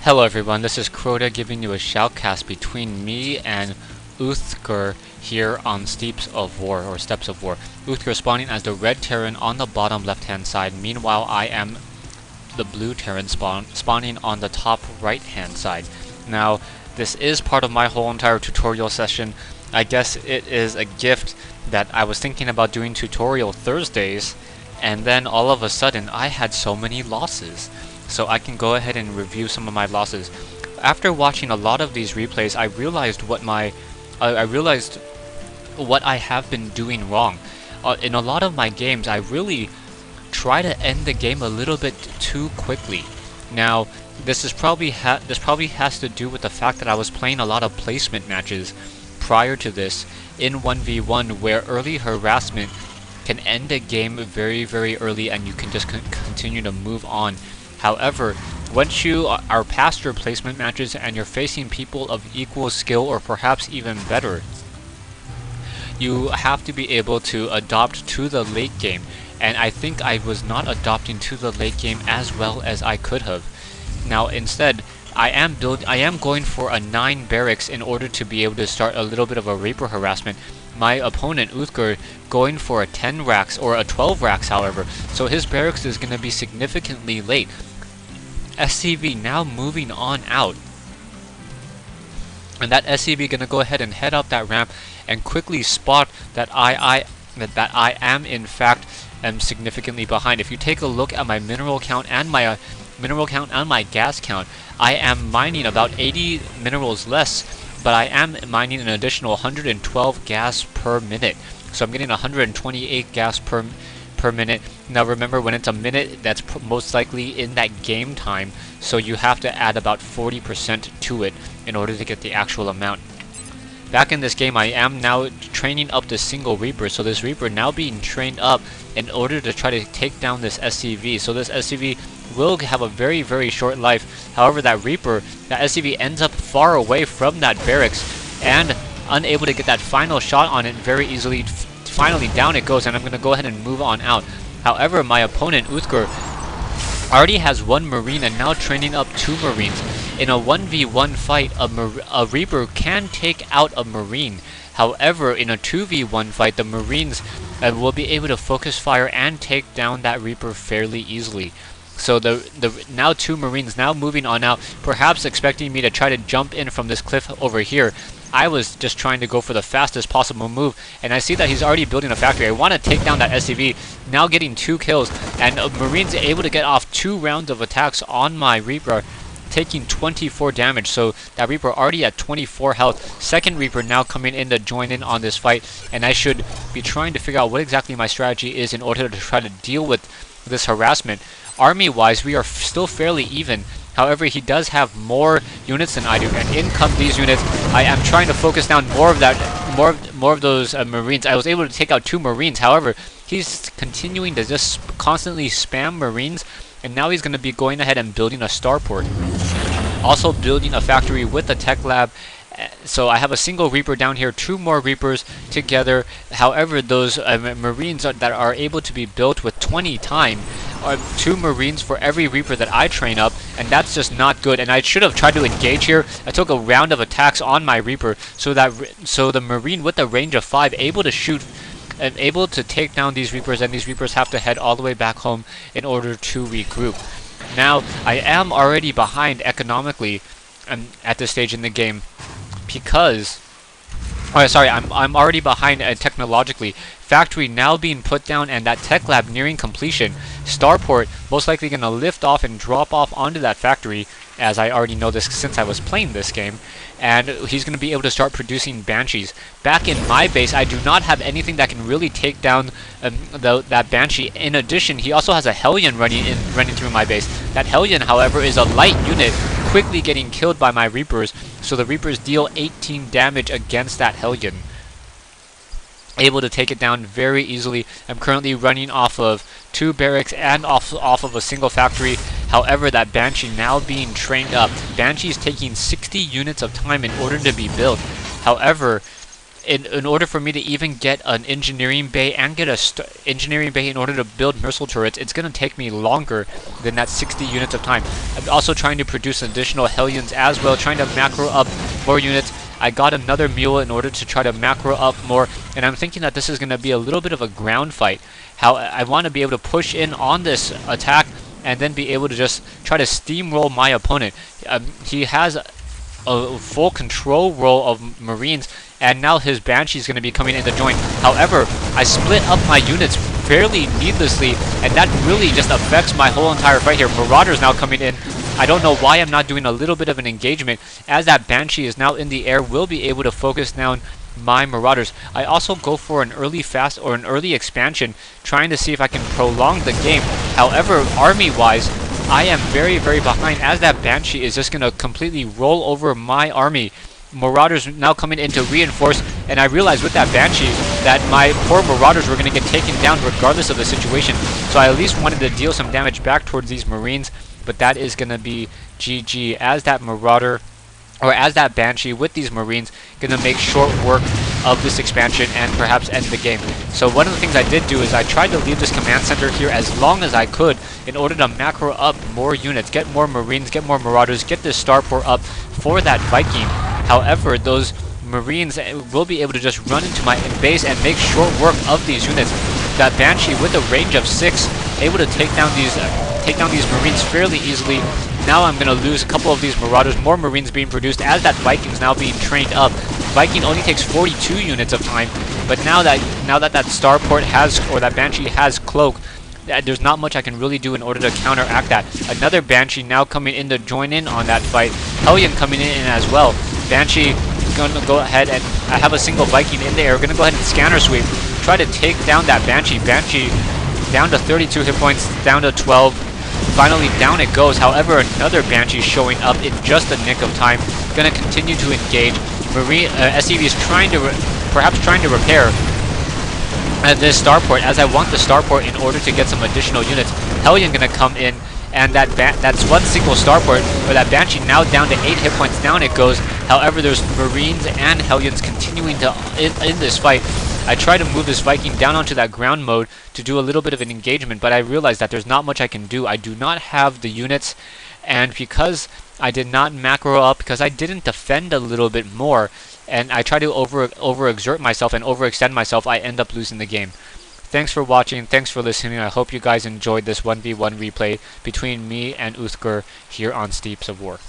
Hello everyone, this is Crota giving you a shoutcast between me and Uthgar here on Steeps of War, or Steps of War. Uthgar spawning as the red Terran on the bottom left hand side, meanwhile I am the blue Terran spawning on the top right hand side. Now, this is part of my whole entire tutorial session. I guess it is a gift that I was thinking about doing tutorial Thursdays, and then all of a sudden I had so many losses. So I can go ahead and review some of my losses. After watching a lot of these replays, I realized what I have been doing wrong. In a lot of my games, I really try to end the game a little bit too quickly. Now, this probably has to do with the fact that I was playing a lot of placement matches prior to this in 1v1, where early harassment can end a game very, very early, and you can just continue to move on. However, once you are past your placement matches and you're facing people of equal skill or perhaps even better, you have to be able to adopt to the late game. And I think I was not adopting to the late game as well as I could have. Now instead, I am going for a 9 barracks in order to be able to start a little bit of a Reaper harassment. My opponent, Uthgar, going for a 10 racks or a 12 racks, however, so his barracks is going to be significantly late. SCV now moving on out, and that SCV gonna go ahead and head up that ramp and quickly spot that I am in fact significantly behind. If you take a look at my mineral count and my gas count, I am mining about 80 minerals less, but I am mining an additional 112 gas per minute. So I'm getting 128 gas per minute. Now remember, when it's a minute, that's most likely in that game time, so you have to add about 40% to it in order to get the actual amount. Back in this game, I am now training up the single Reaper, so this Reaper now being trained up in order to try to take down this SCV. So this SCV will have a very, very short life. However, that SCV ends up far away from that barracks and unable to get that final shot on it very easily. Finally, down it goes, and I'm going to go ahead and move on out. However, my opponent, Uthgar, already has 1 Marine and now training up 2 Marines. In a 1v1 fight, a Reaper can take out a Marine. However, in a 2v1 fight, the Marines will be able to focus fire and take down that Reaper fairly easily. So the now 2 Marines now moving on out, perhaps expecting me to try to jump in from this cliff over here. I was just trying to go for the fastest possible move, and I see that he's already building a factory. I want to take down that SCV, now getting 2 kills, and Marines able to get off 2 rounds of attacks on my Reaper, taking 24 damage. So that Reaper already at 24 health. Second Reaper now coming in to join in on this fight, and I should be trying to figure out what exactly my strategy is in order to try to deal with this harassment. Army-wise, we are still fairly even. However, he does have more units than I do, and in come these units. I am trying to focus down more of those Marines. I was able to take out 2 Marines. However, he's continuing to just constantly spam Marines, and now he's going to be going ahead and building a starport. Also building a factory with a tech lab. So I have a single Reaper down here, 2 more Reapers together. However, those Marines that are able to be built with 20 time are 2 Marines for every Reaper that I train up, and that's just not good. And I should have tried to engage here. I took a round of attacks on my Reaper, so the Marine with a range of 5 able to shoot and able to take down these Reapers, and these Reapers have to head all the way back home in order to regroup. Now I am already behind economically at this stage in the game, because I'm already behind technologically. Factory now being put down and that tech lab nearing completion. Starport most likely going to lift off and drop off onto that factory, as I already know this since I was playing this game, and he's going to be able to start producing Banshees. Back in my base, I do not have anything that can really take down that Banshee. In addition, he also has a Hellion running through my base. That Hellion, however, is a light unit, quickly getting killed by my Reapers, so the Reapers deal 18 damage against that Hellion. Able to take it down very easily. I'm currently running off of 2 barracks and off of a single factory. However, that Banshee now being trained up. Banshee is taking 60 units of time in order to be built. However, in order for me to even get an engineering bay and get a engineering bay in order to build missile turrets, it's going to take me longer than that 60 units of time. I'm also trying to produce additional Hellions as well, trying to macro up more units. I got another mule in order to try to macro up more, and I'm thinking that this is going to be a little bit of a ground fight. How I want to be able to push in on this attack and then be able to just try to steamroll my opponent. He has a full control role of Marines, and now his Banshee is going to be coming in to join. However, I split up my units fairly needlessly, and that really just affects my whole entire fight here. Marauders now coming in. I don't know why I'm not doing a little bit of an engagement, as that Banshee is now in the air, will be able to focus down my Marauders. I also go for an early fast or an early expansion, trying to see if I can prolong the game. However, army-wise, I am very, very behind, as that Banshee is just going to completely roll over my army. Marauders now coming in to reinforce, and I realized with that Banshee that my poor Marauders were going to get taken down regardless of the situation. So I at least wanted to deal some damage back towards these Marines, but that is going to be GG, as that Marauder, or as that Banshee with these Marines, going to make short work of this expansion and perhaps end the game. So one of the things I did do is I tried to leave this command center here as long as I could in order to macro up more units, get more Marines, get more Marauders, get this starport up for that Viking. However, those Marines will be able to just run into my base and make short work of these units. That Banshee with a range of 6, able to take down these Marines fairly easily. Now I'm going to lose a couple of these Marauders, more Marines being produced as that Viking's now being trained up. Viking only takes 42 units of time, but now that that starport has, or that Banshee has Cloak, there's not much I can really do in order to counteract that. Another Banshee now coming in to join in on that fight. Hellion coming in as well. Banshee going to go ahead, and I have a single Viking in there. We're going to go ahead and scanner sweep, try to take down that Banshee. Banshee down to 32 hit points, down to 12. Finally down it goes. However, another Banshee showing up in just the nick of time. Going to continue to engage. SCV is perhaps trying to repair this starport, as I want the starport in order to get some additional units. Hellion going to come in, and that's one single starport, or that Banshee now down to 8 hit points. Down it goes. However, there's Marines and Hellions continuing to in this fight. I try to move this Viking down onto that ground mode to do a little bit of an engagement, but I realize that there's not much I can do. I do not have the units, and because I did not macro up, because I didn't defend a little bit more, and I try to overexert myself and overextend myself, I end up losing the game. Thanks for watching, thanks for listening. I hope you guys enjoyed this 1v1 replay between me and Uthgar here on Steeps of War.